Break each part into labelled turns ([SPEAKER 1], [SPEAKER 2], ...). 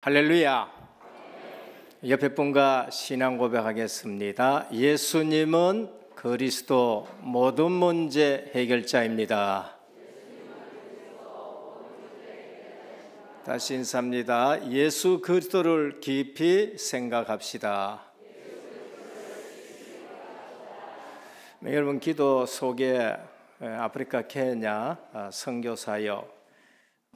[SPEAKER 1] 할렐루야. 옆에 분과 신앙 고백하겠습니다. 예수님은 그리스도 모든 문제 해결자입니다. 다시 인사합니다. 예수 그리스도를 깊이 생각합시다. 여러분, 기도 속에 아프리카 케냐 선교사역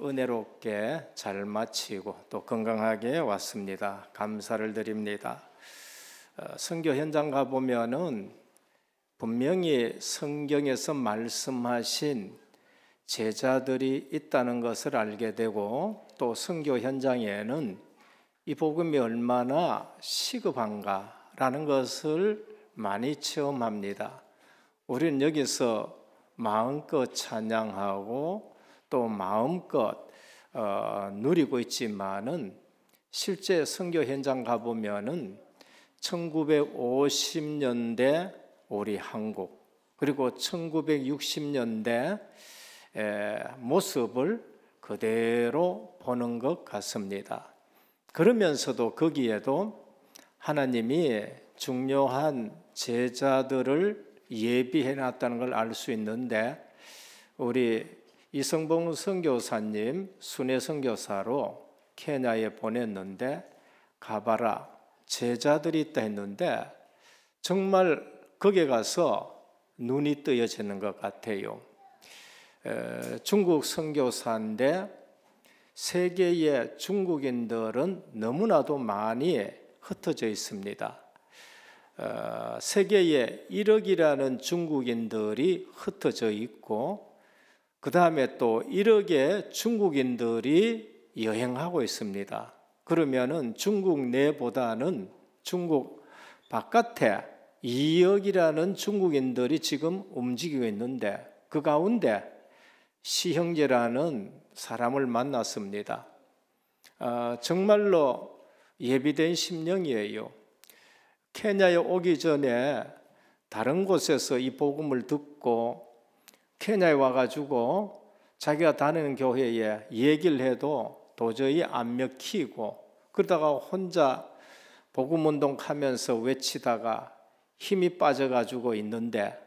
[SPEAKER 1] 은혜롭게 잘 마치고 또 건강하게 왔습니다. 감사를 드립니다. 선교 현장 가보면은 분명히 성경에서 말씀하신 제자들이 있다는 것을 알게 되고, 또 선교 현장에는 이 복음이 얼마나 시급한가라는 것을 많이 체험합니다. 우리는 여기서 마음껏 찬양하고 또 마음껏 누리고 있지만은 실제 선교 현장 가보면은 1950년대 우리 한국, 그리고 1960년대 모습을 그대로 보는 것 같습니다. 그러면서도 거기에도 하나님이 중요한 제자들을 예비해 놨다는 걸 알 수 있는데, 우리 이성봉 선교사님 순회 선교사로 케냐에 보냈는데, 가봐라 제자들이 있다 했는데 정말 거기에 가서 눈이 뜨여지는 것 같아요. 중국 선교사인데 세계의 중국인들은 너무나도 많이 흩어져 있습니다. 세계에 1억이라는 중국인들이 흩어져 있고, 그 다음에 또 1억의 중국인들이 여행하고 있습니다. 그러면은 중국 내보다는 중국 바깥에 2억이라는 중국인들이 지금 움직이고 있는데, 그 가운데 시형제라는 사람을 만났습니다. 정말로 예비된 심령이에요. 케냐에 오기 전에 다른 곳에서 이 복음을 듣고 케냐에 와가지고 자기가 다니는 교회에 얘기를 해도 도저히 안 먹히고, 그러다가 혼자 복음운동 하면서 외치다가 힘이 빠져가지고 있는데,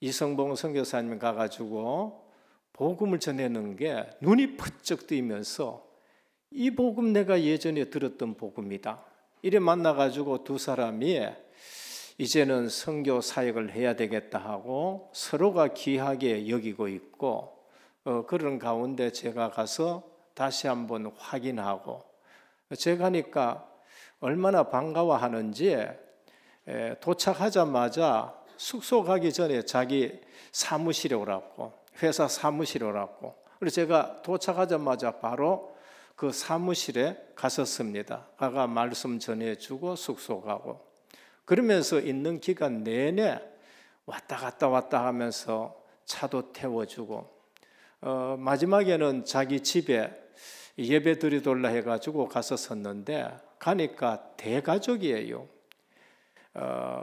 [SPEAKER 1] 이성봉 선교사님 가가지고 복음을 전하는 게 눈이 퍼쩍 뜨이면서 이 복음 내가 예전에 들었던 복음이다. 이래 만나가지고 두 사람이 이제는 선교 사역을 해야 되겠다 하고 서로가 귀하게 여기고 있고, 그런 가운데 제가 가서 다시 한번 확인하고, 제가 가니까 얼마나 반가워하는지, 도착하자마자 숙소 가기 전에 자기 사무실에 오라고, 회사 사무실에 오라고, 그래서 제가 도착하자마자 바로 그 사무실에 갔었습니다. 가가 말씀 전해주고 숙소 가고, 그러면서 있는 기간 내내 왔다 갔다 하면서 차도 태워주고, 마지막에는 자기 집에 예배 드리돌라 해가지고 갔었었는데, 가니까 대가족이에요.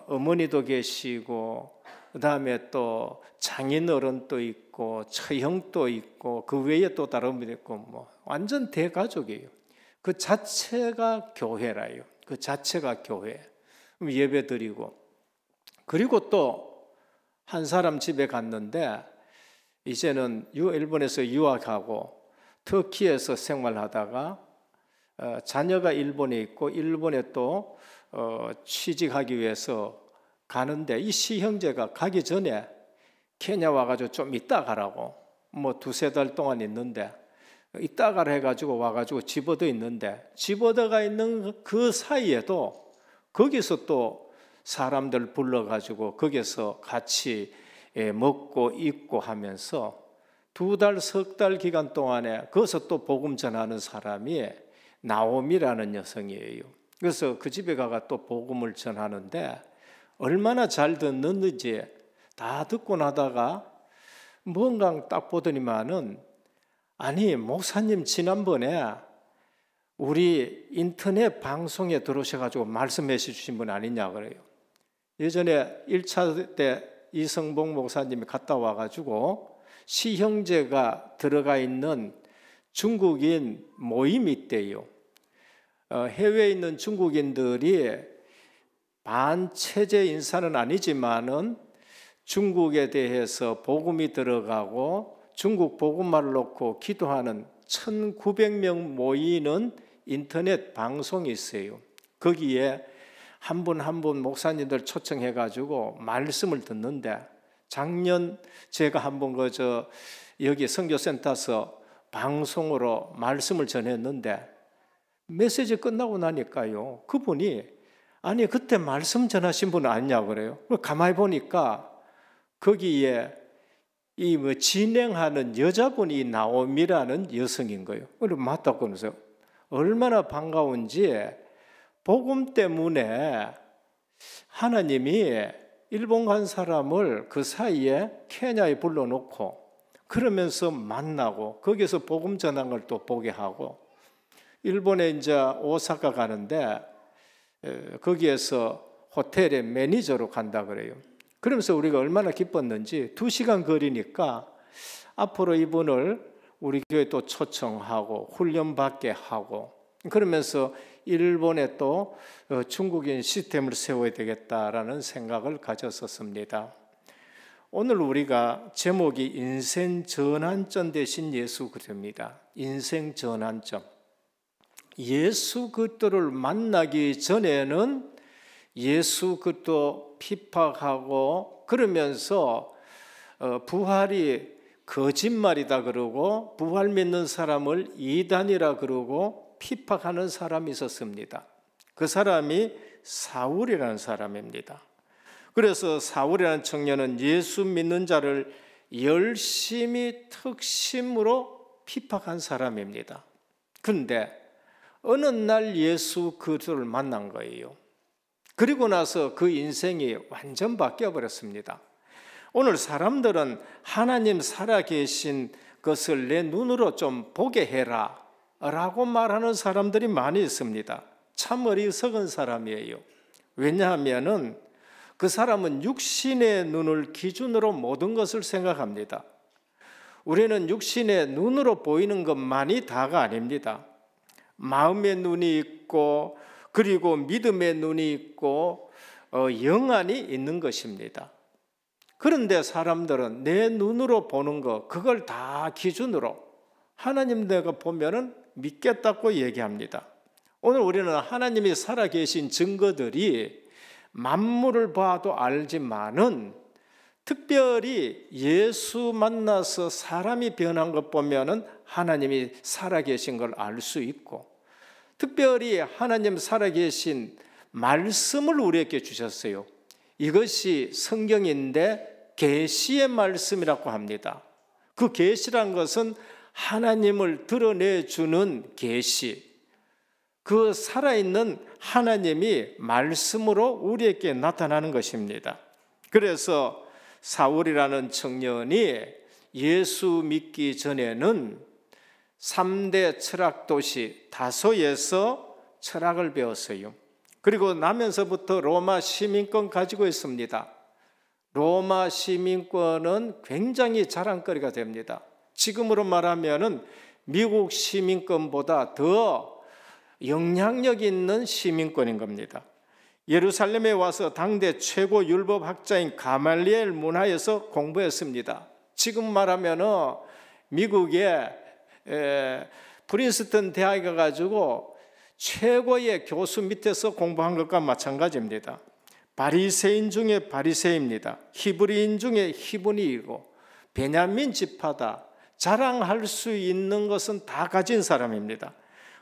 [SPEAKER 1] 어머니도 계시고, 그 다음에 또 장인 어른도 있고 처형도 있고, 그 외에 또 다른 분이 있고, 뭐 완전 대가족이에요. 그 자체가 교회라요. 그 자체가 교회. 예배 드리고, 그리고 또 한 사람 집에 갔는데, 이제는 일본에서 유학하고 터키에서 생활하다가 자녀가 일본에 있고 일본에 또 취직하기 위해서 가는데, 이 시형제가 가기 전에 케냐 와가지고 좀 이따 가라고, 뭐 두세 달 동안 있는데 이따 가라 해가지고 와가지고 집어도 있는데, 집어다가 있는 그 사이에도 거기서 또 사람들 불러가지고 거기서 같이 먹고 입고 하면서 2달, 3달 기간 동안에 거기서 또 복음 전하는 사람이 나옴이라는 여성이에요. 그래서 그 집에 가가 또 복음을 전하는데 얼마나 잘 듣는지 다 듣고 나다가 뭔가 딱 보더니만은, 아니 목사님 지난번에 우리 인터넷 방송에 들어오셔가지고 말씀해 주신 분 아니냐 그래요. 예전에 1차 때 이성봉 목사님이 갔다 와가지고 시형제가 들어가 있는 중국인 모임이 있대요. 해외에 있는 중국인들이 반체제 인사는 아니지만은 중국에 대해서 복음이 들어가고 중국 복음말을 놓고 기도하는 1900명 모이는 인터넷 방송이 있어요. 거기에 한 분 한 분 목사님들 초청해 가지고 말씀을 듣는데, 작년 제가 한번 여기 선교센터에서 방송으로 말씀을 전했는데 메시지 끝나고 나니까요, 그분이 아니 그때 말씀 전하신 분 아니냐고 그래요. 가만히 보니까 거기에 이 진행하는 여자분이 나옴이라는 여성인 거예요. 그리고 맞다고 그러면서 얼마나 반가운지, 복음 때문에 하나님이 일본 간 사람을 그 사이에 케냐에 불러놓고 그러면서 만나고 거기서 복음 전한 걸 또 보게 하고, 일본에 이제 오사카 가는데 거기에서 호텔의 매니저로 간다 그래요. 그러면서 우리가 얼마나 기뻤는지 2시간 거리니까 앞으로 이분을 우리 교회에 또 초청하고 훈련받게 하고, 그러면서 일본에 또 중국인 시스템을 세워야 되겠다라는 생각을 가졌었습니다. 오늘 우리가 제목이 인생 전환점 대신 예수 그리스도입니다. 인생 전환점. 예수 그리스도를 만나기 전에는 예수 그리스도 핍박하고 그러면서 부활이 거짓말이다 그러고 부활 믿는 사람을 이단이라 그러고 핍박하는 사람이 있었습니다. 그 사람이 사울이라는 사람입니다. 그래서 사울이라는 청년은 예수 믿는 자를 열심히 특심으로 핍박한 사람입니다. 그런데 어느 날 예수 그리스도를 만난 거예요. 그리고 나서 그 인생이 완전 바뀌어 버렸습니다. 오늘 사람들은 하나님 살아계신 것을 내 눈으로 좀 보게 해라 라고 말하는 사람들이 많이 있습니다. 참 어리석은 사람이에요. 왜냐하면 그 사람은 육신의 눈을 기준으로 모든 것을 생각합니다. 우리는 육신의 눈으로 보이는 것만이 다가 아닙니다. 마음의 눈이 있고 그리고 믿음의 눈이 있고 영안이 있는 것입니다. 그런데 사람들은 내 눈으로 보는 것, 그걸 다 기준으로 하나님 내가 보면은 믿겠다고 얘기합니다. 오늘 우리는 하나님이 살아계신 증거들이 만물을 봐도 알지만은 특별히 예수 만나서 사람이 변한 것 보면은 하나님이 살아계신 걸 알 수 있고, 특별히 하나님 살아계신 말씀을 우리에게 주셨어요. 이것이 성경인데 계시의 말씀이라고 합니다. 그 계시란 것은 하나님을 드러내주는 계시, 그 살아있는 하나님이 말씀으로 우리에게 나타나는 것입니다. 그래서 사울이라는 청년이 예수 믿기 전에는 3대 철학도시 다소에서 철학을 배웠어요. 그리고 나면서부터 로마 시민권 가지고 있습니다. 로마 시민권은 굉장히 자랑거리가 됩니다. 지금으로 말하면 미국 시민권보다 더 영향력 있는 시민권인 겁니다. 예루살렘에 와서 당대 최고 율법학자인 가말리엘 문화에서 공부했습니다. 지금 말하면 미국의 프린스턴 대학에 가가지고 최고의 교수 밑에서 공부한 것과 마찬가지입니다. 바리새인 중에 바리새입니다. 히브리인 중에 히브리이고 베냐민 지파다. 자랑할 수 있는 것은 다 가진 사람입니다.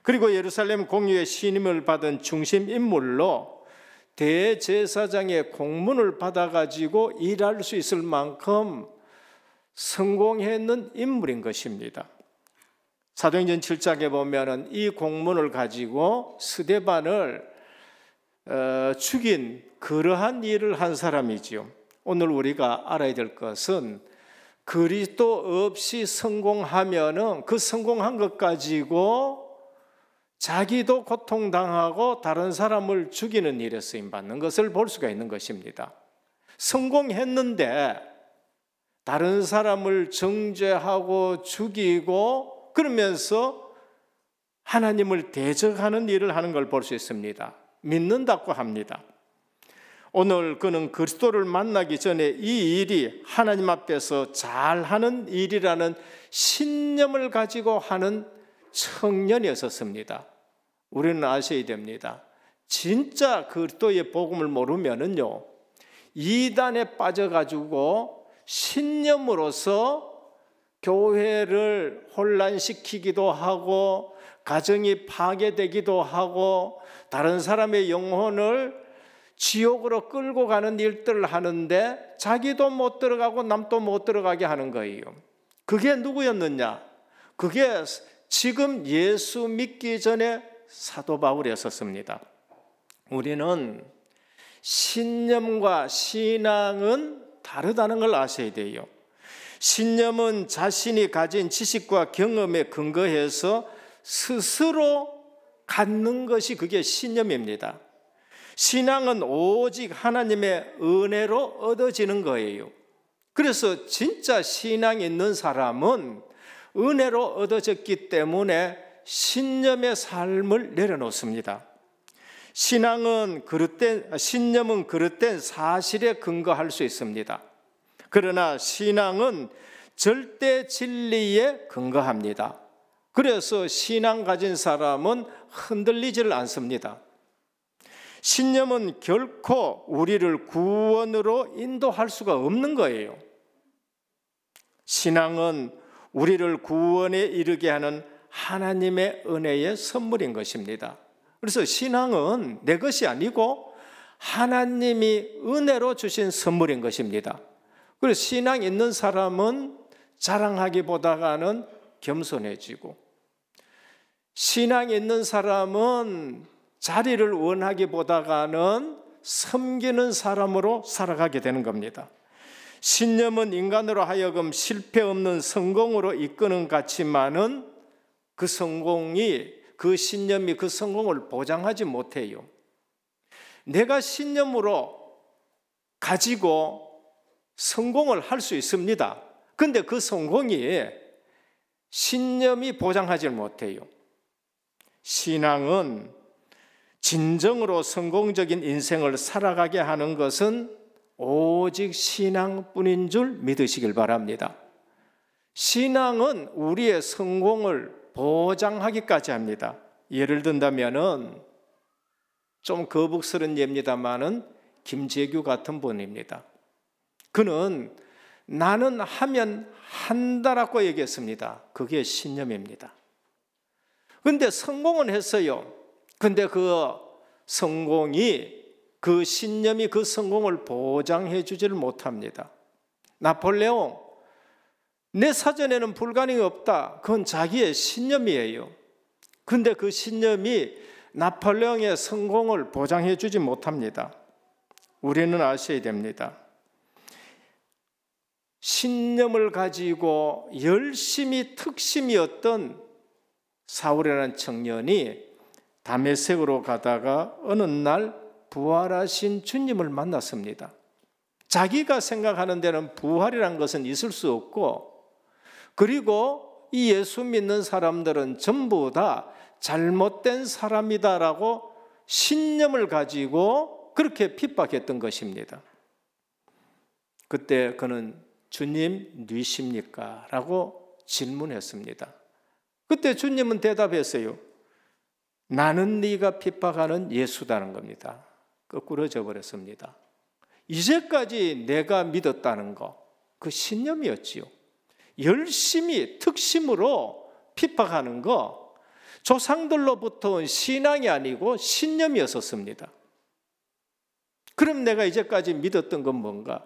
[SPEAKER 1] 그리고 예루살렘 공유의 신임을 받은 중심 인물로 대제사장의 공문을 받아가지고 일할 수 있을 만큼 성공했는 인물인 것입니다. 사도행전 7장에 보면 이 공문을 가지고 스데반을 죽인 그러한 일을 한 사람이지요. 오늘 우리가 알아야 될 것은 그리스도 없이 성공하면은 그 성공한 것 가지고 자기도 고통당하고 다른 사람을 죽이는 일에 쓰임받는 것을 볼 수가 있는 것입니다. 성공했는데 다른 사람을 정죄하고 죽이고 그러면서 하나님을 대적하는 일을 하는 걸 볼 수 있습니다. 믿는다고 합니다. 오늘 그는 그리스도를 만나기 전에 이 일이 하나님 앞에서 잘하는 일이라는 신념을 가지고 하는 청년이었습니다. 우리는 아셔야 됩니다. 진짜 그리스도의 복음을 모르면은요, 이단에 빠져가지고 신념으로서 교회를 혼란시키기도 하고 가정이 파괴되기도 하고 다른 사람의 영혼을 지옥으로 끌고 가는 일들을 하는데 자기도 못 들어가고 남도 못 들어가게 하는 거예요. 그게 누구였느냐? 그게 지금 예수 믿기 전에 사도 바울이었습니다. 우리는 신념과 신앙은 다르다는 걸 아셔야 돼요. 신념은 자신이 가진 지식과 경험에 근거해서 스스로 갖는 것이 그게 신념입니다. 신앙은 오직 하나님의 은혜로 얻어지는 거예요. 그래서 진짜 신앙이 있는 사람은 은혜로 얻어졌기 때문에 신념의 삶을 내려놓습니다. 신념은 그릇된 사실에 근거할 수 있습니다. 그러나 신앙은 절대 진리에 근거합니다. 그래서 신앙 가진 사람은 흔들리지를 않습니다. 신념은 결코 우리를 구원으로 인도할 수가 없는 거예요. 신앙은 우리를 구원에 이르게 하는 하나님의 은혜의 선물인 것입니다. 그래서 신앙은 내 것이 아니고 하나님이 은혜로 주신 선물인 것입니다. 그래서 신앙 있는 사람은 자랑하기보다는 겸손해지고, 신앙 있는 사람은 자리를 원하기보다는 섬기는 사람으로 살아가게 되는 겁니다. 신념은 인간으로 하여금 실패 없는 성공으로 이끄는 것 같지만은 그 신념이 그 성공을 보장하지 못해요. 내가 신념으로 가지고 성공을 할 수 있습니다. 그런데 그 성공이 신념이 보장하지 못해요. 신앙은 진정으로 성공적인 인생을 살아가게 하는 것은 오직 신앙뿐인 줄 믿으시길 바랍니다. 신앙은 우리의 성공을 보장하기까지 합니다. 예를 든다면은 좀 거북스러운 예입니다만은 김재규 같은 분입니다. 그는 나는 하면 한다라고 얘기했습니다. 그게 신념입니다. 그런데 성공은 했어요. 근데 그 신념이 그 성공을 보장해 주지를 못합니다. 나폴레옹, 내 사전에는 불가능이 없다. 그건 자기의 신념이에요. 근데 그 신념이 나폴레옹의 성공을 보장해 주지 못합니다. 우리는 아셔야 됩니다. 신념을 가지고 열심히 특심이었던 사울이라는 청년이 다메섹으로 가다가 어느 날 부활하신 주님을 만났습니다. 자기가 생각하는 데는 부활이라는 것은 있을 수 없고, 그리고 이 예수 믿는 사람들은 전부 다 잘못된 사람이다라고 신념을 가지고 그렇게 핍박했던 것입니다. 그때 그는 주님 누이십니까? 라고 질문했습니다. 그때 주님은 대답했어요. 나는 네가 핍박하는 예수다는 겁니다. 거꾸로 져버렸습니다. 이제까지 내가 믿었다는 거, 그 신념이었지요. 열심히 특심으로 핍박하는 거, 조상들로부터 온 신앙이 아니고 신념이었었습니다. 그럼 내가 이제까지 믿었던 건 뭔가?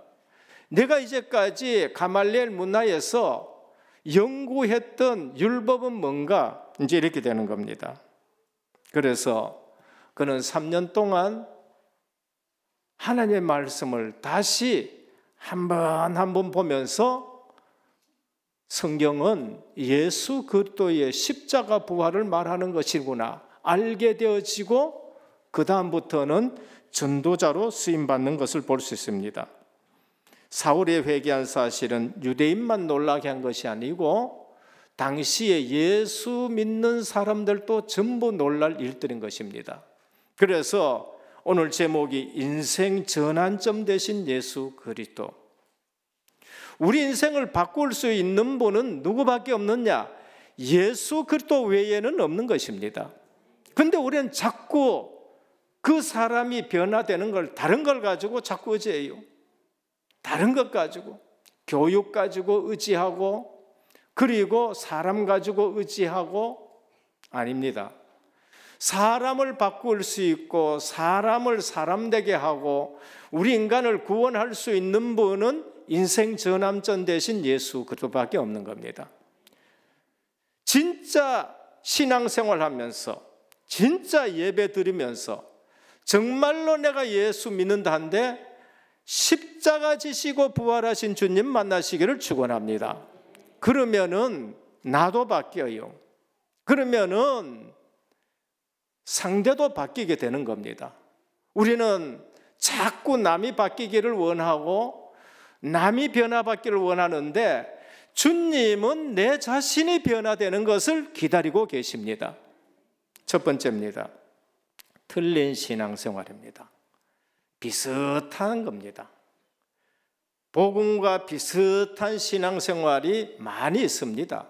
[SPEAKER 1] 내가 이제까지 가말리엘 문화에서 연구했던 율법은 뭔가? 이제 이렇게 되는 겁니다. 그래서 그는 3년 동안 하나님의 말씀을 다시 한 번 보면서 성경은 예수 그리스도의 십자가 부활을 말하는 것이구나 알게 되어지고, 그 다음부터는 전도자로 쓰임받는 것을 볼 수 있습니다. 사울의 회개한 사실은 유대인만 놀라게 한 것이 아니고 당시에 예수 믿는 사람들도 전부 놀랄 일들인 것입니다. 그래서 오늘 제목이 인생 전환점 되신 예수 그리스도. 우리 인생을 바꿀 수 있는 분은 누구밖에 없느냐? 예수 그리스도 외에는 없는 것입니다. 근데 우리는 자꾸 그 사람이 변화되는 걸 다른 걸 가지고 자꾸 의지해요. 다른 것 가지고, 교육 가지고 의지하고, 그리고 사람 가지고 의지하고. 아닙니다. 사람을 바꿀 수 있고 사람을 사람 되게 하고 우리 인간을 구원할 수 있는 분은 인생 전환점 되신 예수 그리스도밖에 없는 겁니다. 진짜 신앙생활 하면서, 진짜 예배 드리면서 정말로 내가 예수 믿는다 한데 십자가 지시고 부활하신 주님 만나시기를 축원합니다. 그러면은 나도 바뀌어요. 그러면은 상대도 바뀌게 되는 겁니다. 우리는 자꾸 남이 바뀌기를 원하고 남이 변화받기를 원하는데 주님은 내 자신이 변화되는 것을 기다리고 계십니다. 첫 번째입니다. 틀린 신앙생활입니다. 비슷한 겁니다. 복음과 비슷한 신앙생활이 많이 있습니다.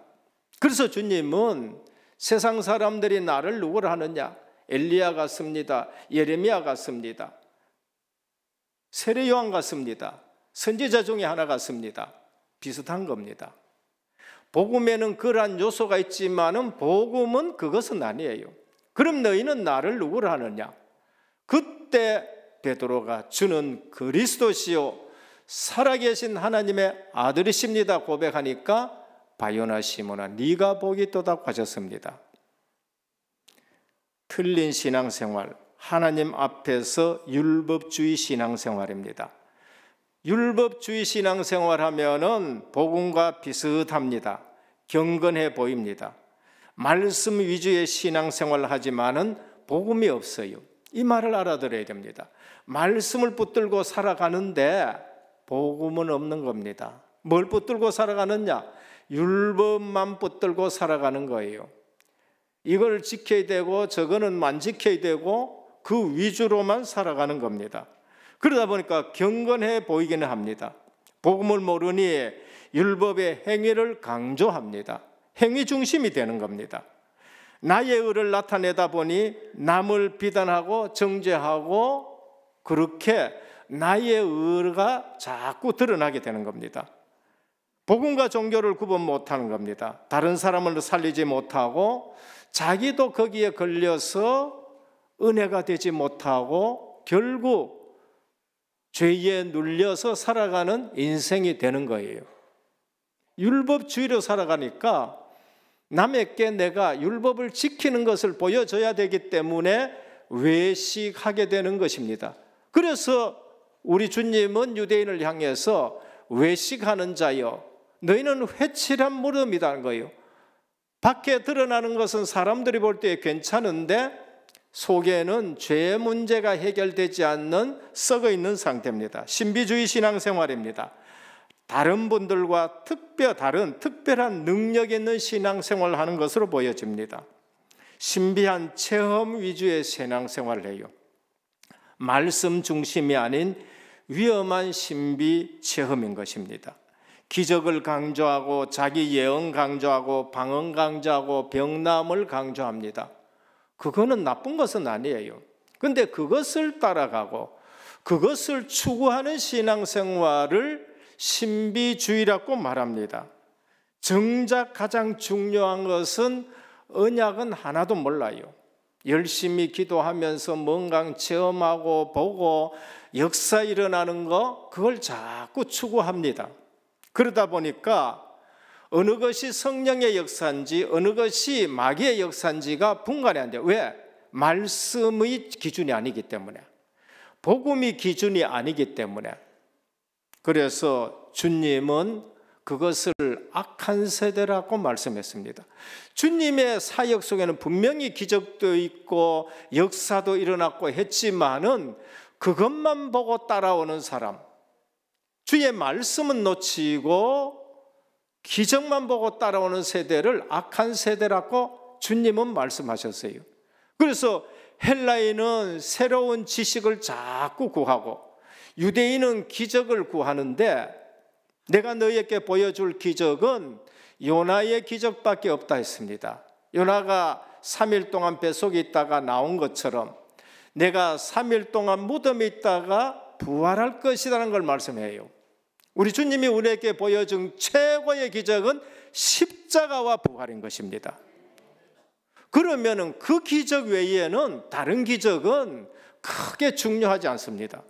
[SPEAKER 1] 그래서 주님은 세상 사람들이 나를 누구를 하느냐? 엘리야 같습니다. 예레미야 같습니다. 세례 요한 같습니다. 선지자 중에 하나 같습니다. 비슷한 겁니다. 복음에는 그러한 요소가 있지만은 복음은 그것은 아니에요. 그럼 너희는 나를 누구를 하느냐? 그때 베드로가 주는 그리스도시요 살아계신 하나님의 아들이십니다 고백하니까 바요나 시몬아 네가 복이 있도다 하셨습니다. 틀린 신앙생활, 하나님 앞에서 율법주의 신앙생활입니다. 율법주의 신앙생활하면은 복음과 비슷합니다. 경건해 보입니다. 말씀 위주의 신앙생활을 하지만은 복음이 없어요. 이 말을 알아들어야 됩니다. 말씀을 붙들고 살아가는데 복음은 없는 겁니다. 뭘 붙들고 살아가느냐? 율법만 붙들고 살아가는 거예요. 이걸 지켜야 되고 저거는 안 지켜야 되고 그 위주로만 살아가는 겁니다. 그러다 보니까 경건해 보이기는 합니다. 복음을 모르니 율법의 행위를 강조합니다. 행위 중심이 되는 겁니다. 나의 의를 나타내다 보니 남을 비난하고 정죄하고 그렇게 나의 의가 자꾸 드러나게 되는 겁니다. 복음과 종교를 구분 못하는 겁니다. 다른 사람을 살리지 못하고 자기도 거기에 걸려서 은혜가 되지 못하고 결국 죄에 눌려서 살아가는 인생이 되는 거예요. 율법주의로 살아가니까 남에게 내가 율법을 지키는 것을 보여줘야 되기 때문에 외식하게 되는 것입니다. 그래서 우리 주님은 유대인을 향해서 외식하는 자여 너희는 회칠한 무덤이라는 거예요. 밖에 드러나는 것은 사람들이 볼 때 괜찮은데 속에는 죄 문제가 해결되지 않는 썩어 있는 상태입니다. 신비주의 신앙생활입니다. 다른 분들과 특별한 능력 있는 신앙생활을 하는 것으로 보여집니다. 신비한 체험 위주의 신앙생활을 해요. 말씀 중심이 아닌 위험한 신비 체험인 것입니다. 기적을 강조하고 자기 예언 강조하고 방언 강조하고 병남을 강조합니다. 그거는 나쁜 것은 아니에요. 그런데 그것을 따라가고 그것을 추구하는 신앙생활을 신비주의라고 말합니다. 정작 가장 중요한 것은 언약은 하나도 몰라요. 열심히 기도하면서 뭔가 체험하고 보고 역사 일어나는 거 그걸 자꾸 추구합니다. 그러다 보니까 어느 것이 성령의 역사인지 어느 것이 마귀의 역사인지가 분간이 안 돼요. 왜? 말씀의 기준이 아니기 때문에, 복음이 기준이 아니기 때문에. 그래서 주님은 그것을 악한 세대라고 말씀했습니다. 주님의 사역 속에는 분명히 기적도 있고 역사도 일어났고 했지만은 그것만 보고 따라오는 사람, 주의 말씀은 놓치고 기적만 보고 따라오는 세대를 악한 세대라고 주님은 말씀하셨어요. 그래서 헬라인은 새로운 지식을 자꾸 구하고 유대인은 기적을 구하는데 내가 너희에게 보여줄 기적은 요나의 기적밖에 없다 했습니다. 요나가 3일 동안 뱃속에 있다가 나온 것처럼 내가 3일 동안 무덤에 있다가 부활할 것이라는 걸 말씀해요. 우리 주님이 우리에게 보여준 최고의 기적은 십자가와 부활인 것입니다. 그러면 그 기적 외에는 다른 기적은 크게 중요하지 않습니다.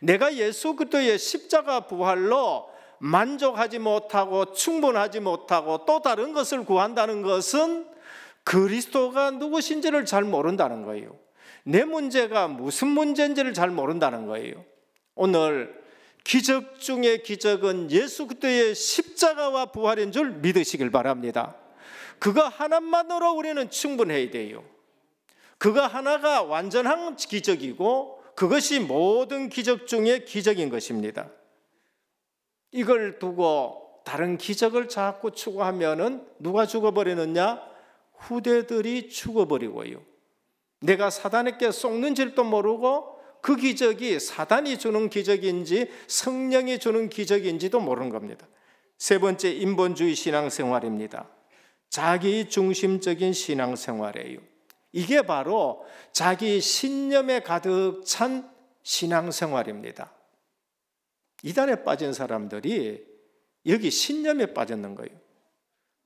[SPEAKER 1] 내가 예수 그리스도의 십자가 부활로 만족하지 못하고 충분하지 못하고 또 다른 것을 구한다는 것은 그리스도가 누구신지를 잘 모른다는 거예요. 내 문제가 무슨 문제인지를 잘 모른다는 거예요. 오늘 기적 중의 기적은 예수 그리스도의 십자가와 부활인 줄 믿으시길 바랍니다. 그거 하나만으로 우리는 충분해야 돼요. 그거 하나가 완전한 기적이고 그것이 모든 기적 중에 기적인 것입니다. 이걸 두고 다른 기적을 자꾸 추구하면은 누가 죽어버리느냐? 후대들이 죽어버리고요. 내가 사단에게 속는 줄도 모르고 그 기적이 사단이 주는 기적인지 성령이 주는 기적인지도 모르는 겁니다. 세 번째, 인본주의 신앙생활입니다. 자기 중심적인 신앙생활이에요. 이게 바로 자기 신념에 가득 찬 신앙생활입니다. 이단에 빠진 사람들이 여기 신념에 빠졌는 거예요.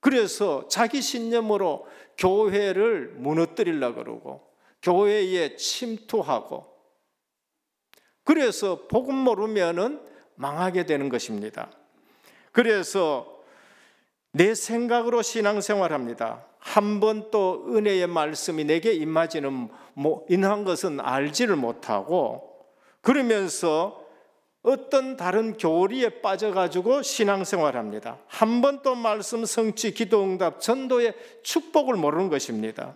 [SPEAKER 1] 그래서 자기 신념으로 교회를 무너뜨리려고 그러고 교회에 침투하고 그래서 복음 모르면은 망하게 되는 것입니다. 그래서 내 생각으로 신앙생활합니다. 한 번 또 은혜의 말씀이 내게 임하지는 임한 것은 알지를 못하고 그러면서 어떤 다른 교리에 빠져가지고 신앙생활합니다. 한 번 또 말씀, 성취, 기도응답, 전도의 축복을 모르는 것입니다.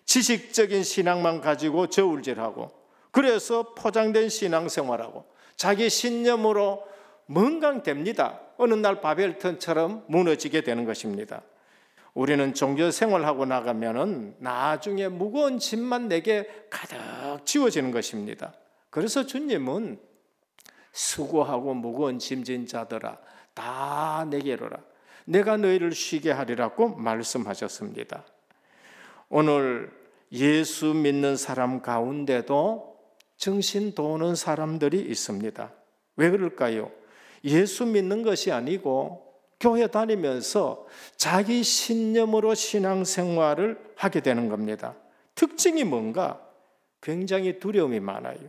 [SPEAKER 1] 지식적인 신앙만 가지고 저울질하고 그래서 포장된 신앙생활하고 자기 신념으로 멍강됩니다. 어느 날 바벨탑처럼 무너지게 되는 것입니다. 우리는 종교생활하고 나가면은 나중에 무거운 짐만 내게 가득 지워지는 것입니다. 그래서 주님은 수고하고 무거운 짐진 자들아 다 내게로라 내가 너희를 쉬게 하리라고 말씀하셨습니다. 오늘 예수 믿는 사람 가운데도 정신 도는 사람들이 있습니다. 왜 그럴까요? 예수 믿는 것이 아니고 교회 다니면서 자기 신념으로 신앙생활을 하게 되는 겁니다. 특징이 뭔가? 굉장히 두려움이 많아요.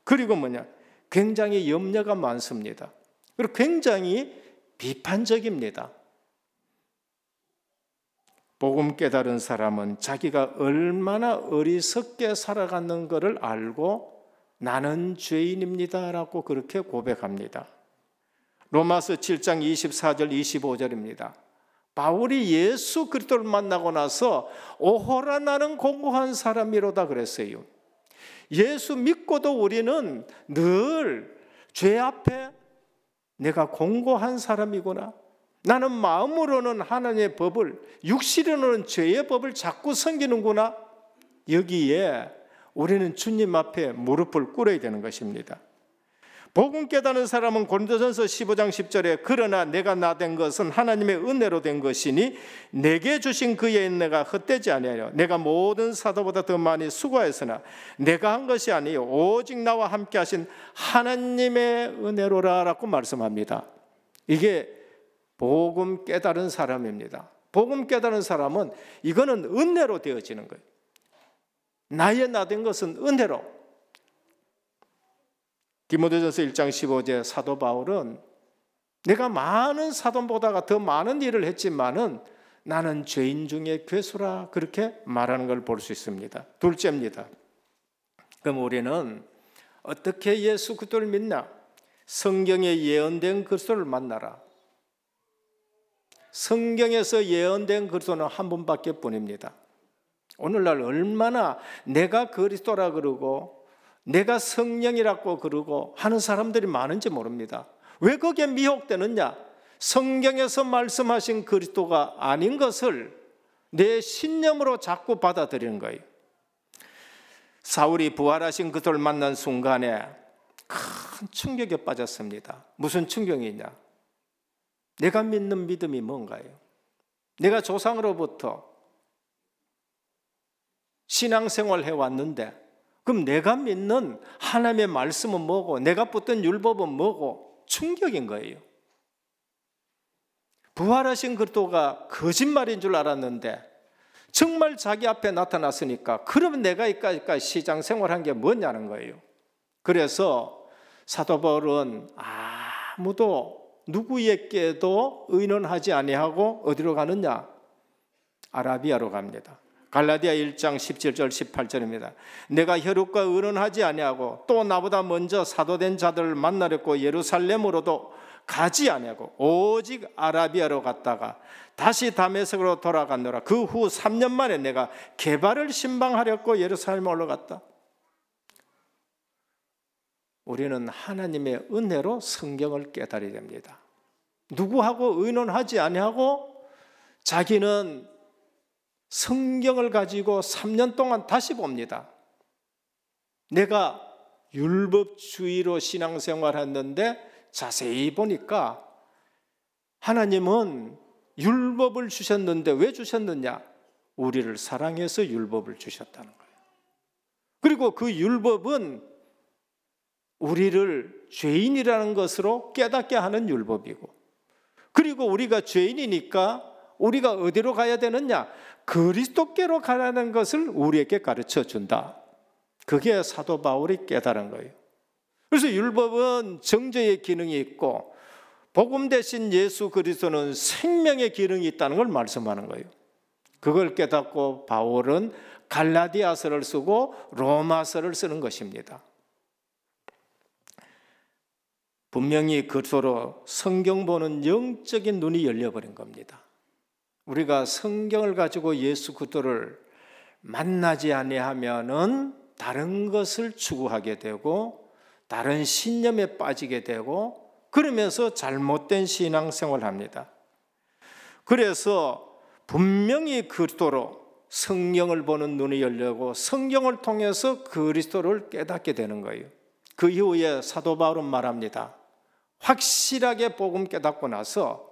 [SPEAKER 1] 그리고 굉장히 염려가 많습니다. 그리고 굉장히 비판적입니다. 복음 깨달은 사람은 자기가 얼마나 어리석게 살아가는 것을 알고 나는 죄인입니다라고 그렇게 고백합니다. 로마서 7장 24절 25절입니다. 바울이 예수 그리스도를 만나고 나서 오호라 나는 공고한 사람이로다 그랬어요. 예수 믿고도 우리는 늘 죄 앞에 내가 공고한 사람이구나. 나는 마음으로는 하나님의 법을, 육신으로는 죄의 법을 자꾸 섬기는구나. 여기에 우리는 주님 앞에 무릎을 꿇어야 되는 것입니다. 복음 깨닫는 사람은 고린도전서 15장 10절에 그러나 내가 나된 것은 하나님의 은혜로 된 것이니 내게 주신 그의 은혜가 헛되지 아니하여 내가 모든 사도보다 더 많이 수고하였으나 내가 한 것이 아니요 오직 나와 함께 하신 하나님의 은혜로라 라고 말씀합니다. 이게 복음 깨달은 사람입니다. 복음 깨달은 사람은 이거는 은혜로 되어지는 거예요. 나의 나된 것은 은혜로. 디모데전서 1장 15절 사도 바울은 내가 많은 사도보다가 더 많은 일을 했지만은 나는 죄인 중에 괴수라 그렇게 말하는 걸 볼 수 있습니다. 둘째입니다. 그럼 우리는 어떻게 예수 그리스도를 믿나? 성경에 예언된 그리스도를 만나라. 성경에서 예언된 그리스도는 한 분밖에 뿐입니다. 오늘날 얼마나 내가 그리스도라 그러고 내가 성령이라고 그러고 하는 사람들이 많은지 모릅니다. 왜 거기에 미혹되느냐? 성경에서 말씀하신 그리스도가 아닌 것을 내 신념으로 자꾸 받아들이는 거예요. 사울이 부활하신 그들을 만난 순간에 큰 충격에 빠졌습니다. 무슨 충격이냐? 내가 믿는 믿음이 뭔가요? 내가 조상으로부터 신앙생활을 해왔는데 그럼 내가 믿는 하나님의 말씀은 뭐고 내가 붙든 율법은 뭐고? 충격인 거예요. 부활하신 그리스도가 거짓말인 줄 알았는데 정말 자기 앞에 나타났으니까 그러면 내가 이까지 시장 생활한 게 뭐냐는 거예요. 그래서 사도 바울은 아무도 누구에게도 의논하지 아니하고 어디로 가느냐? 아라비아로 갑니다. 갈라디아 1장 17절 18절입니다. 내가 혈육과 의논하지 아니하고 또 나보다 먼저 사도된 자들을 만나려고 예루살렘으로도 가지 아니하고 오직 아라비아로 갔다가 다시 다메섹으로 돌아갔노라. 그 후 3년 만에 내가 게바를 신방하려고 예루살렘에 올라갔다. 우리는 하나님의 은혜로 성경을 깨달아야 됩니다. 누구하고 의논하지 아니하고 자기는 성경을 가지고 3년 동안 다시 봅니다. 내가 율법주의로 신앙생활했는데 자세히 보니까 하나님은 율법을 주셨는데 왜 주셨느냐? 우리를 사랑해서 율법을 주셨다는 거예요. 그리고 그 율법은 우리를 죄인이라는 것으로 깨닫게 하는 율법이고, 그리고 우리가 죄인이니까 우리가 어디로 가야 되느냐? 그리스도께로 가라는 것을 우리에게 가르쳐 준다. 그게 사도 바울이 깨달은 거예요. 그래서 율법은 정죄의 기능이 있고 복음 대신 예수 그리스도는 생명의 기능이 있다는 걸 말씀하는 거예요. 그걸 깨닫고 바울은 갈라디아서를 쓰고 로마서를 쓰는 것입니다. 분명히 그토록 성경 보는 영적인 눈이 열려버린 겁니다. 우리가 성경을 가지고 예수 그리스도를 만나지 아니하면은 다른 것을 추구하게 되고 다른 신념에 빠지게 되고 그러면서 잘못된 신앙생활을 합니다. 그래서 분명히 그리스도로 성경을 보는 눈이 열리고 성경을 통해서 그리스도를 깨닫게 되는 거예요. 그 이후에 사도 바울은 말합니다. 확실하게 복음 깨닫고 나서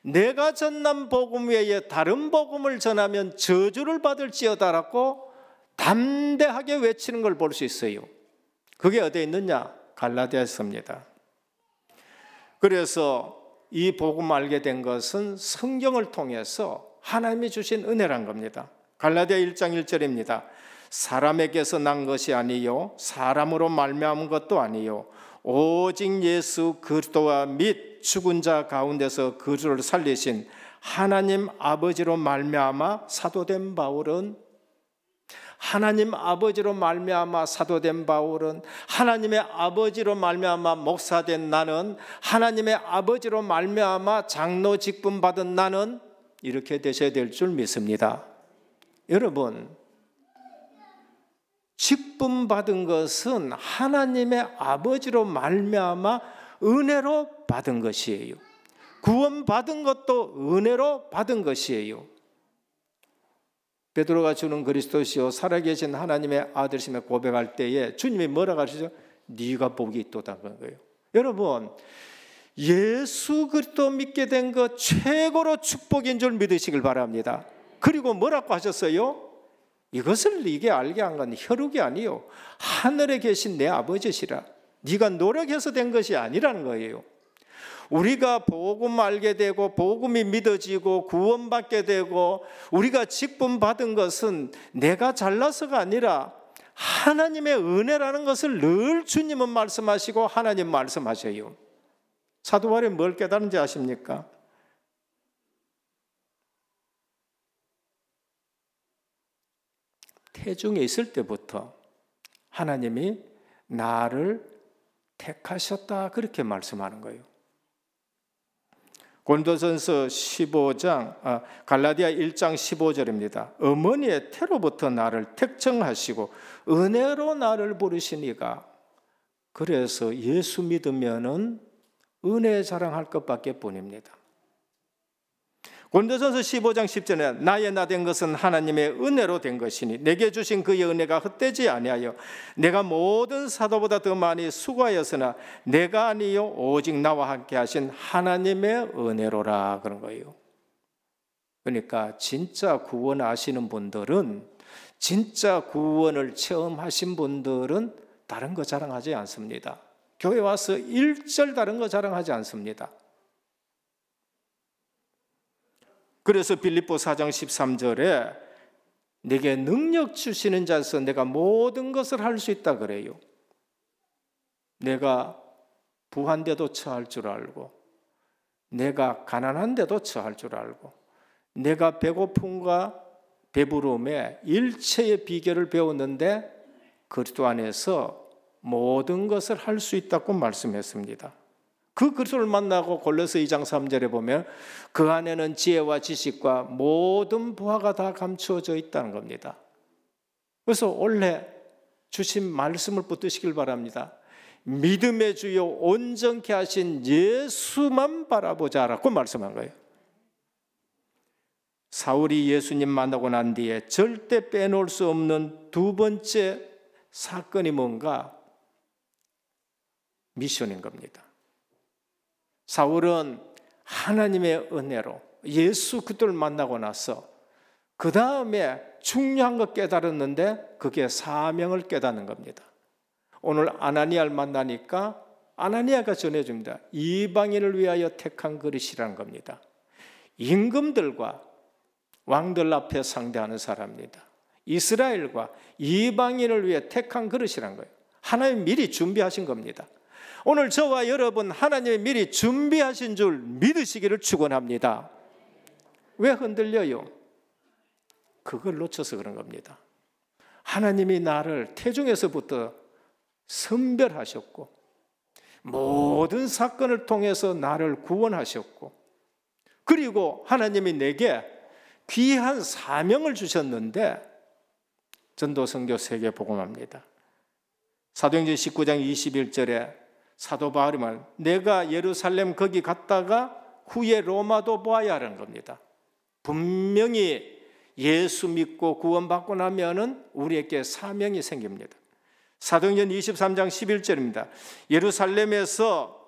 [SPEAKER 1] 내가 전한 복음 외에 다른 복음을 전하면 저주를 받을지어다라고 담대하게 외치는 걸 볼 수 있어요. 그게 어디에 있느냐? 갈라디아서입니다. 그래서 이 복음 알게 된 것은 성경을 통해서 하나님이 주신 은혜란 겁니다. 갈라디아 1장 1절입니다. 사람에게서 난 것이 아니요 사람으로 말미암은 것도 아니요 오직 예수 그리스도와 및 죽은 자 가운데서 그리스도를 살리신 하나님 아버지로 말미암아 사도된 바울은 하나님의 아버지로 말미암아 목사된 나는 하나님의 아버지로 말미암아 장로 직분 받은 나는 이렇게 되셔야 될 줄 믿습니다. 여러분, 직분 받은 것은 하나님의 아버지로 말미암아 은혜로 받은 것이에요. 구원 받은 것도 은혜로 받은 것이에요. 베드로가 주는 그리스도시요 살아계신 하나님의 아들심에 고백할 때에 주님이 뭐라고 하시죠? 네가 복이 있도다는 거예요. 여러분, 예수 그리스도 믿게 된 것 최고로 축복인 줄 믿으시길 바랍니다. 그리고 뭐라고 하셨어요? 이것을 네게 알게 한 건 혈육이 아니요 하늘에 계신 내 아버지시라. 네가 노력해서 된 것이 아니라는 거예요. 우리가 복음 알게 되고 복음이 믿어지고 구원받게 되고 우리가 직분 받은 것은 내가 잘나서가 아니라 하나님의 은혜라는 것을 늘 주님은 말씀하시고 하나님 말씀하셔요. 사도 바울이 뭘 깨달은지 아십니까? 태중에 있을 때부터 하나님이 나를 택하셨다 그렇게 말씀하는 거예요. 고린도전서 15장 갈라디아 1장 15절입니다. 어머니의 태로부터 나를 택정하시고 은혜로 나를 부르시니가. 그래서 예수 믿으면은 은혜 자랑할 것밖에 뿐입니다. 고린도전서 15장 10절에 나의 나 된 것은 하나님의 은혜로 된 것이니 내게 주신 그의 은혜가 헛되지 아니하여 내가 모든 사도보다 더 많이 수고하였으나 내가 아니요 오직 나와 함께 하신 하나님의 은혜로라 그런 거예요. 그러니까 진짜 구원 아시는 분들은, 진짜 구원을 체험하신 분들은 다른 거 자랑하지 않습니다. 교회 와서 일절 다른 거 자랑하지 않습니다. 그래서 빌립보 4장 13절에 내게 능력 주시는 자에서 내가 모든 것을 할 수 있다 그래요. 내가 부한데도 처할 줄 알고, 내가 가난한데도 처할 줄 알고, 내가 배고픔과 배부름의 일체의 비결을 배웠는데 그리스도 안에서 모든 것을 할 수 있다고 말씀했습니다. 그 그리스도를 만나고 골로새 2장 3절에 보면 그 안에는 지혜와 지식과 모든 부하가 다 감추어져 있다는 겁니다. 그래서 올해 주신 말씀을 붙드시길 바랍니다. 믿음의 주요 온전케 하신 예수만 바라보자라고 말씀한 거예요. 사울이 예수님 만나고 난 뒤에 절대 빼놓을 수 없는 두 번째 사건이 뭔가? 미션인 겁니다. 사울은 하나님의 은혜로 예수 그리스도를 만나고 나서 그 다음에 중요한 거 깨달았는데 그게 사명을 깨닫는 겁니다. 오늘 아나니아를 만나니까 아나니아가 전해줍니다. 이방인을 위하여 택한 그릇이라는 겁니다. 임금들과 왕들 앞에 상대하는 사람입니다. 이스라엘과 이방인을 위해 택한 그릇이란 거예요. 하나님 미리 준비하신 겁니다. 오늘 저와 여러분 하나님이 미리 준비하신 줄 믿으시기를 축원합니다. 왜 흔들려요? 그걸 놓쳐서 그런 겁니다. 하나님이 나를 태중에서부터 선별하셨고 모든 사건을 통해서 나를 구원하셨고 그리고 하나님이 내게 귀한 사명을 주셨는데 전도 선교 세계 복음합니다. 사도행전 19장 21절에 사도 바울이 말 내가 예루살렘 거기 갔다가 후에 로마도 보아야 하는 겁니다. 분명히 예수 믿고 구원받고 나면은 우리에게 사명이 생깁니다. 사도행전 23장 11절입니다. 예루살렘에서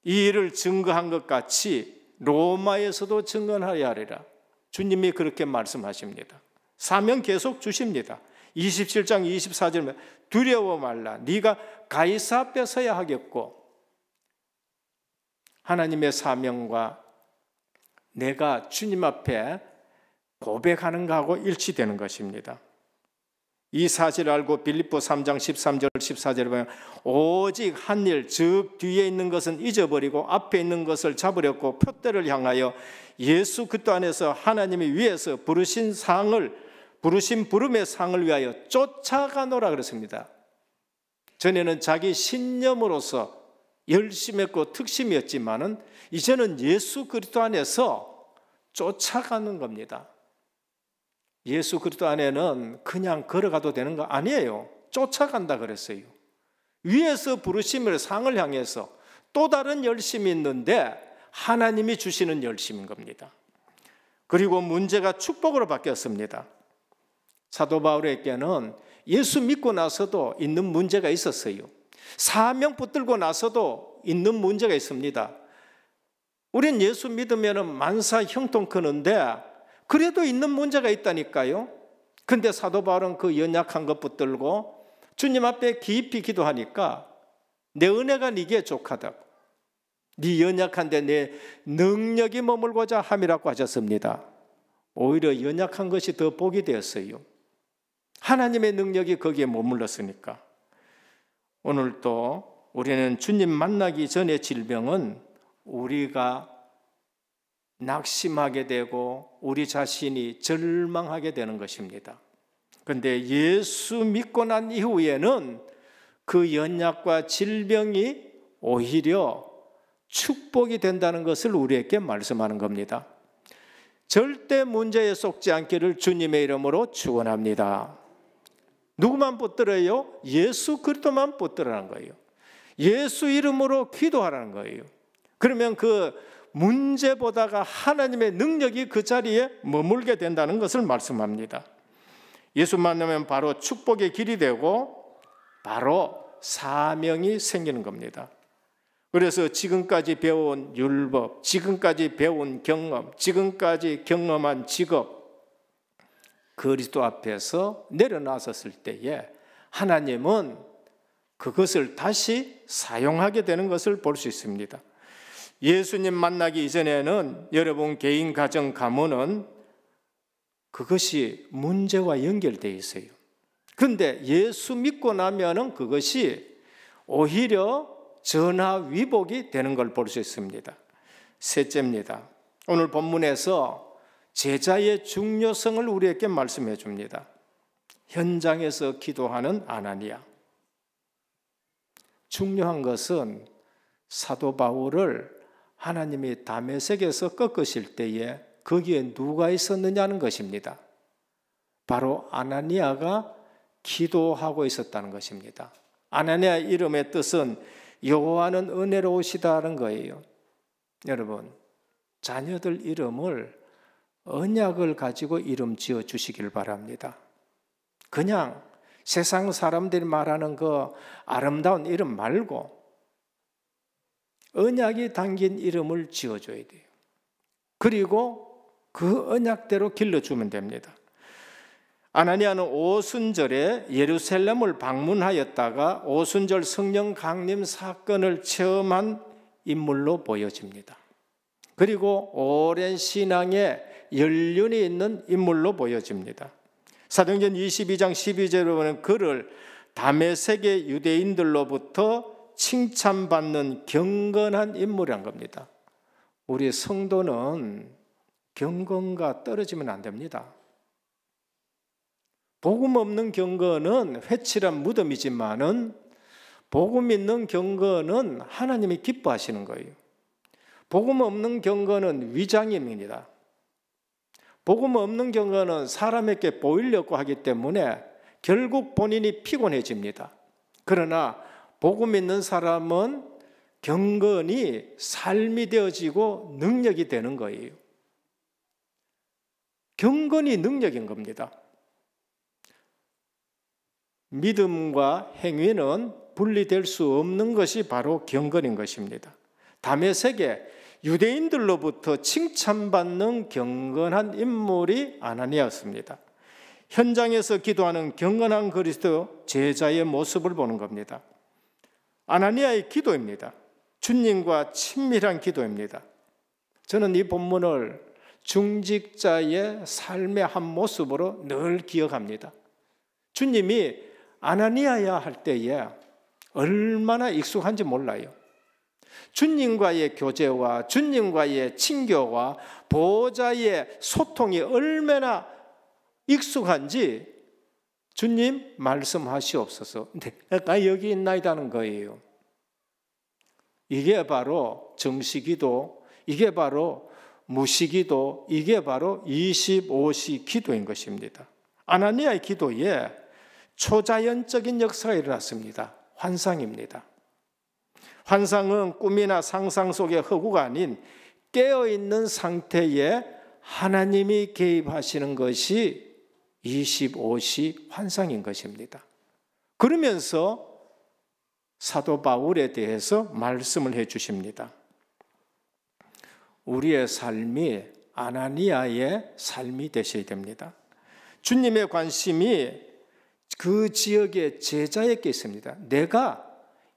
[SPEAKER 1] 이 일을 증거한 것 같이 로마에서도 증언하여야 하리라. 주님이 그렇게 말씀하십니다. 사명 계속 주십니다. 27장 24절에 두려워 말라. 네가 가이사 앞에 서야 하겠고 하나님의 사명과 내가 주님 앞에 고백하는 것하고 일치되는 것입니다. 이 사실을 알고 빌립보 3장 13절 14절에 보면 오직 한 일 즉 뒤에 있는 것은 잊어버리고 앞에 있는 것을 잡으려고 표대를 향하여 예수 그리스도 안에서 하나님이 위에서 부르신 부름의 상을 위하여 쫓아가노라 그랬습니다. 전에는 자기 신념으로서 열심했고 특심이었지만은 이제는 예수 그리스도 안에서 쫓아가는 겁니다. 예수 그리스도 안에는 그냥 걸어가도 되는 거 아니에요. 쫓아간다 그랬어요. 위에서 부르심을 상을 향해서 또 다른 열심이 있는데 하나님이 주시는 열심인 겁니다. 그리고 문제가 축복으로 바뀌었습니다. 사도 바울에게는 예수 믿고 나서도 있는 문제가 있었어요. 사명 붙들고 나서도 있는 문제가 있습니다. 우린 예수 믿으면 만사 형통 크는데 그래도 있는 문제가 있다니까요. 근데 사도 바울은 그 연약한 것 붙들고 주님 앞에 깊이 기도하니까 내 은혜가 네게 족하다고 네 연약한데 내 능력이 머물고자 함이라고 하셨습니다. 오히려 연약한 것이 더 복이 되었어요. 하나님의 능력이 거기에 머물렀으니까. 오늘도 우리는 주님 만나기 전의 질병은 우리가 낙심하게 되고 우리 자신이 절망하게 되는 것입니다. 그런데 예수 믿고 난 이후에는 그 연약과 질병이 오히려 축복이 된다는 것을 우리에게 말씀하는 겁니다. 절대 문제에 속지 않기를 주님의 이름으로 축원합니다. 누구만 붙들어요? 예수 그리스도만 붙들으라는 거예요. 예수 이름으로 기도하라는 거예요. 그러면 그 문제보다가 하나님의 능력이 그 자리에 머물게 된다는 것을 말씀합니다. 예수 만나면 바로 축복의 길이 되고 바로 사명이 생기는 겁니다. 그래서 지금까지 배운 율법, 지금까지 배운 경험, 지금까지 경험한 직업, 그리스도 앞에서 내려놨었을 때에 하나님은 그것을 다시 사용하게 되는 것을 볼 수 있습니다. 예수님 만나기 이전에는 여러분 개인 가정 가문은 그것이 문제와 연결되어 있어요. 그런데 예수 믿고 나면은 그것이 오히려 전화위복이 되는 걸 볼 수 있습니다. 셋째입니다. 오늘 본문에서 제자의 중요성을 우리에게 말씀해 줍니다. 현장에서 기도하는 아나니아. 중요한 것은 사도 바울을 하나님이 다메섹에서 꺾으실 때에 거기에 누가 있었느냐는 것입니다. 바로 아나니아가 기도하고 있었다는 것입니다. 아나니아 이름의 뜻은 여호와는 은혜로우시다는 거예요. 여러분, 자녀들 이름을 언약을 가지고 이름 지어 주시길 바랍니다. 그냥 세상 사람들이 말하는 그 아름다운 이름 말고 언약이 담긴 이름을 지어줘야 돼요. 그리고 그 언약대로 길러주면 됩니다. 아나니아는 오순절에 예루살렘을 방문하였다가 오순절 성령 강림 사건을 체험한 인물로 보여집니다. 그리고 오랜 신앙에 연륜이 있는 인물로 보여집니다. 사도행전 22장 12절에 보면 그를 다메섹의 유대인들로부터 칭찬받는 경건한 인물이란 겁니다. 우리 성도는 경건과 떨어지면 안 됩니다. 복음 없는 경건은 회칠한 무덤이지만은 복음 있는 경건은 하나님이 기뻐하시는 거예요. 복음 없는 경건은 위장입니다. 복음 없는 경건은 사람에게 보이려고 하기 때문에 결국 본인이 피곤해집니다. 그러나 복음 있는 사람은 경건이 삶이 되어지고 능력이 되는 거예요. 경건이 능력인 겁니다. 믿음과 행위는 분리될 수 없는 것이 바로 경건인 것입니다. 다메섹에 유대인들로부터 칭찬받는 경건한 인물이 아나니아였습니다. 현장에서 기도하는 경건한 그리스도 제자의 모습을 보는 겁니다. 아나니아의 기도입니다. 주님과 친밀한 기도입니다. 저는 이 본문을 중직자의 삶의 한 모습으로 늘 기억합니다. 주님이 아나니아야 할 때에 얼마나 익숙한지 몰라요. 주님과의 교제와 주님과의 친교와 보호자의 소통이 얼마나 익숙한지 주님 말씀하시옵소서. 내가 여기 있나이다는 거예요. 이게 바로 정시기도, 이게 바로 무시기도, 이게 바로 25시 기도인 것입니다. 아나니아의 기도에 초자연적인 역사가 일어났습니다. 환상입니다. 환상은 꿈이나 상상 속의 허구가 아닌 깨어있는 상태에 하나님이 개입하시는 것이 25시 환상인 것입니다. 그러면서 사도 바울에 대해서 말씀을 해 주십니다. 우리의 삶이 아나니아의 삶이 되셔야 됩니다. 주님의 관심이 그 지역의 제자에게 있습니다. 내가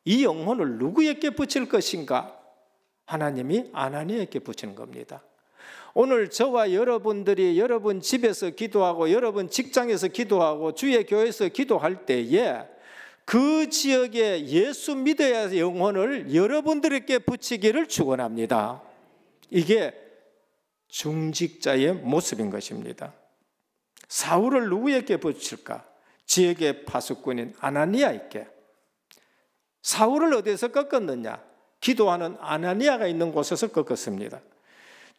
[SPEAKER 1] 이 영혼을 누구에게 붙일 것인가? 하나님이 아나니아에게 붙이는 겁니다. 오늘 저와 여러분들이 여러분 집에서 기도하고 여러분 직장에서 기도하고 주의 교회에서 기도할 때에 그 지역의 예수 믿어야 할 영혼을 여러분들에게 붙이기를 축원합니다. 이게 중직자의 모습인 것입니다. 사울을 누구에게 붙일까? 지역의 파수꾼인 아나니아에게. 사울을 어디에서 꺾었느냐? 기도하는 아나니아가 있는 곳에서 꺾었습니다.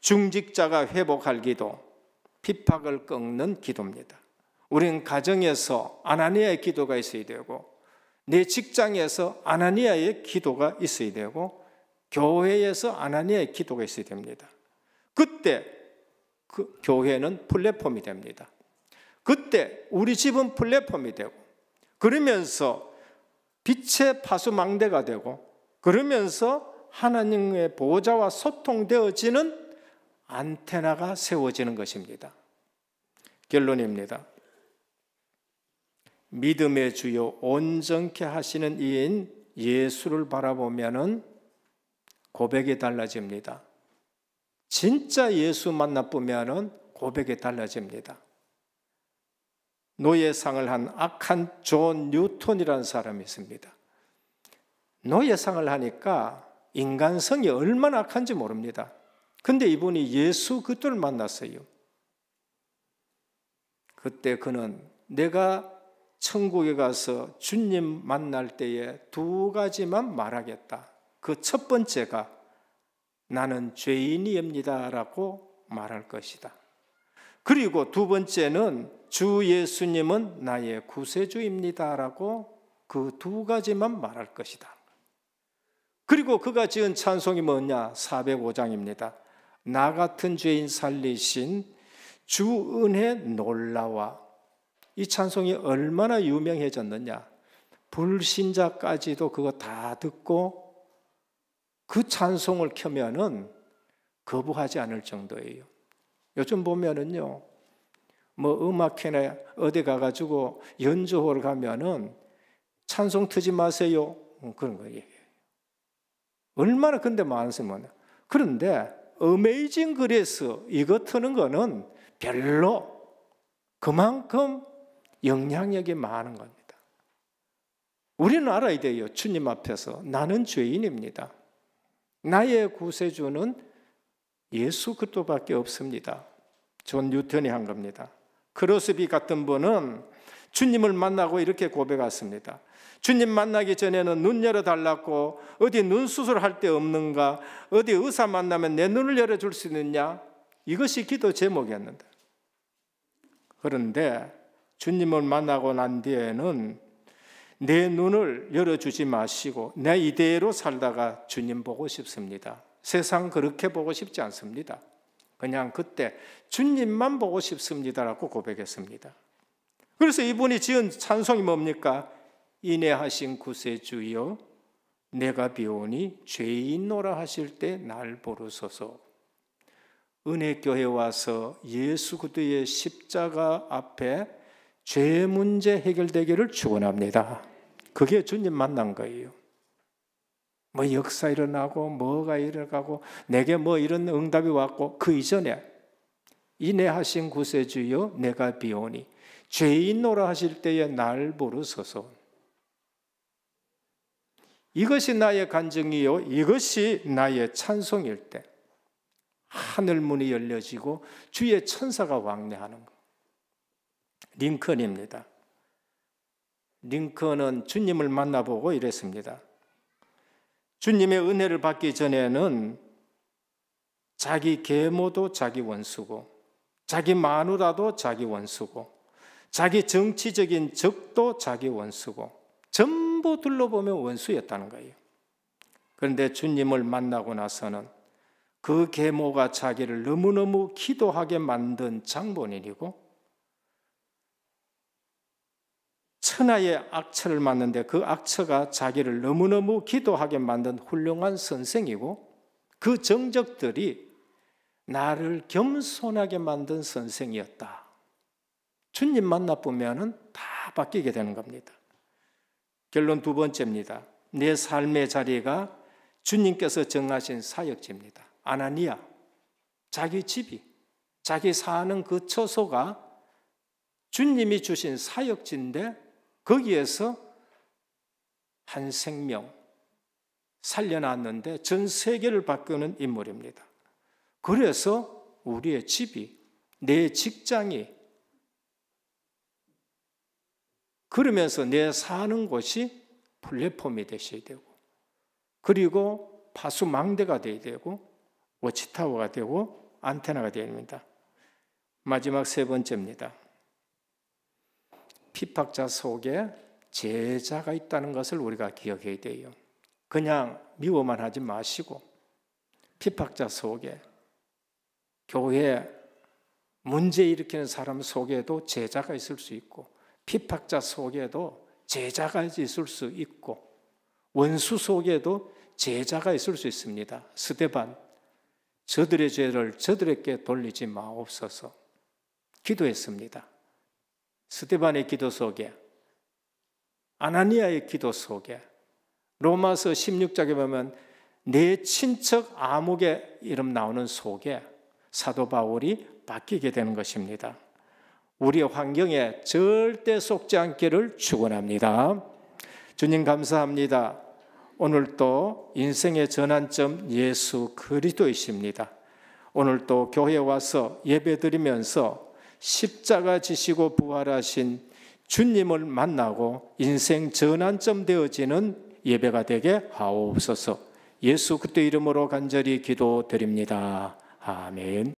[SPEAKER 1] 중직자가 회복할 기도, 핍박을 꺾는 기도입니다. 우리는 가정에서 아나니아의 기도가 있어야 되고 내 직장에서 아나니아의 기도가 있어야 되고 교회에서 아나니아의 기도가 있어야 됩니다. 그때 그 교회는 플랫폼이 됩니다. 그때 우리 집은 플랫폼이 되고 그러면서 빛의 파수망대가 되고 그러면서 하나님의 보호자와 소통되어지는 안테나가 세워지는 것입니다. 결론입니다. 믿음의 주요 온전케 하시는 이인 예수를 바라보면은 고백이 달라집니다. 진짜 예수 만나보면은 고백이 달라집니다. 노예상을 한 악한 존 뉴턴이라는 사람이 있습니다. 노예상을 하니까 인간성이 얼마나 악한지 모릅니다. 근데 이분이 예수 그리스도를 만났어요. 그때 그는 내가 천국에 가서 주님 만날 때에 두 가지만 말하겠다. 그 첫 번째가 나는 죄인이옵니다 라고 말할 것이다. 그리고 두 번째는 주 예수님은 나의 구세주입니다 라고 그 두 가지만 말할 것이다. 그리고 그가 지은 찬송이 뭐냐? 405장입니다. 나 같은 죄인 살리신 주 은혜 놀라와. 이 찬송이 얼마나 유명해졌느냐? 불신자까지도 그거 다 듣고 그 찬송을 켜면은 거부하지 않을 정도예요. 요즘 보면은요, 뭐 음악회나 어디 가가지고 연주회를 가면은 찬송 트지 마세요. 그런 거예요. 얼마나 근데 많으면. 그런데 어메이징 그레이스 이거 트는 거는 별로 그만큼 영향력이 많은 겁니다. 우리는 알아야 돼요. 주님 앞에서 나는 죄인입니다. 나의 구세주는 예수 그리스도밖에 없습니다. 존 뉴턴이 한 겁니다. 크로스비 같은 분은 주님을 만나고 이렇게 고백했습니다. 주님 만나기 전에는 눈 열어달라고 어디 눈 수술할 데 없는가? 어디 의사 만나면 내 눈을 열어줄 수 있느냐? 이것이 기도 제목이었는데 그런데 주님을 만나고 난 뒤에는 내 눈을 열어주지 마시고 내 이대로 살다가 주님 보고 싶습니다. 세상 그렇게 보고 싶지 않습니다. 그냥 그때 주님만 보고 싶습니다라고 고백했습니다. 그래서 이분이 지은 찬송이 뭡니까? 인애하신 구세주여 내가 비오니 죄인노라 하실 때 날 부르소서. 은혜교회 와서 예수 그리스도의 십자가 앞에 죄 문제 해결되기를 축원합니다. 그게 주님 만난 거예요. 뭐 역사 일어나고 뭐가 일어나고 내게 뭐 이런 응답이 왔고 그 이전에 인애하신 구세주여 내가 비오니 죄인노라 하실 때에 날 부르소서. 이것이 나의 간증이요 이것이 나의 찬송일 때 하늘문이 열려지고 주의 천사가 왕래하는 것. 링컨입니다. 링컨은 주님을 만나보고 이랬습니다. 주님의 은혜를 받기 전에는 자기 계모도 자기 원수고 자기 마누라도 자기 원수고 자기 정치적인 적도 자기 원수고 전부 둘러보면 원수였다는 거예요. 그런데 주님을 만나고 나서는 그 계모가 자기를 너무너무 기도하게 만든 장본인이고 천하의 악처를 맞는데 그 악처가 자기를 너무너무 기도하게 만든 훌륭한 선생이고 그 정적들이 나를 겸손하게 만든 선생이었다. 주님 만나보면 다 바뀌게 되는 겁니다. 결론 두 번째입니다. 내 삶의 자리가 주님께서 정하신 사역지입니다. 아나니아, 자기 집이, 자기 사는 그 처소가 주님이 주신 사역지인데 거기에서 한 생명 살려놨는데 전 세계를 바꾸는 인물입니다. 그래서 우리의 집이, 내 직장이, 그러면서 내 사는 곳이 플랫폼이 되셔야 되고 그리고 파수망대가 되어야 되고 워치타워가 되고 안테나가 되어야 됩니다. 마지막 세 번째입니다. 핍박자 속에 제자가 있다는 것을 우리가 기억해야 돼요. 그냥 미워만 하지 마시고 핍박자 속에, 교회 문제 일으키는 사람 속에도 제자가 있을 수 있고, 핍박자 속에도 제자가 있을 수 있고, 원수 속에도 제자가 있을 수 있습니다. 스데반, 저들의 죄를 저들에게 돌리지 마옵소서 기도했습니다. 스데반의 기도 속에, 아나니아의 기도 속에, 로마서 16장에 보면 내 친척 아목의 이름 나오는 속에 사도 바울이 바뀌게 되는 것입니다. 우리의 환경에 절대 속지 않기를 축원합니다. 주님 감사합니다. 오늘도 인생의 전환점 예수 그리스도이십니다. 오늘도 교회에 와서 예배드리면서 십자가 지시고 부활하신 주님을 만나고 인생 전환점 되어지는 예배가 되게 하옵소서. 예수 그리스도 이름으로 간절히 기도드립니다. 아멘.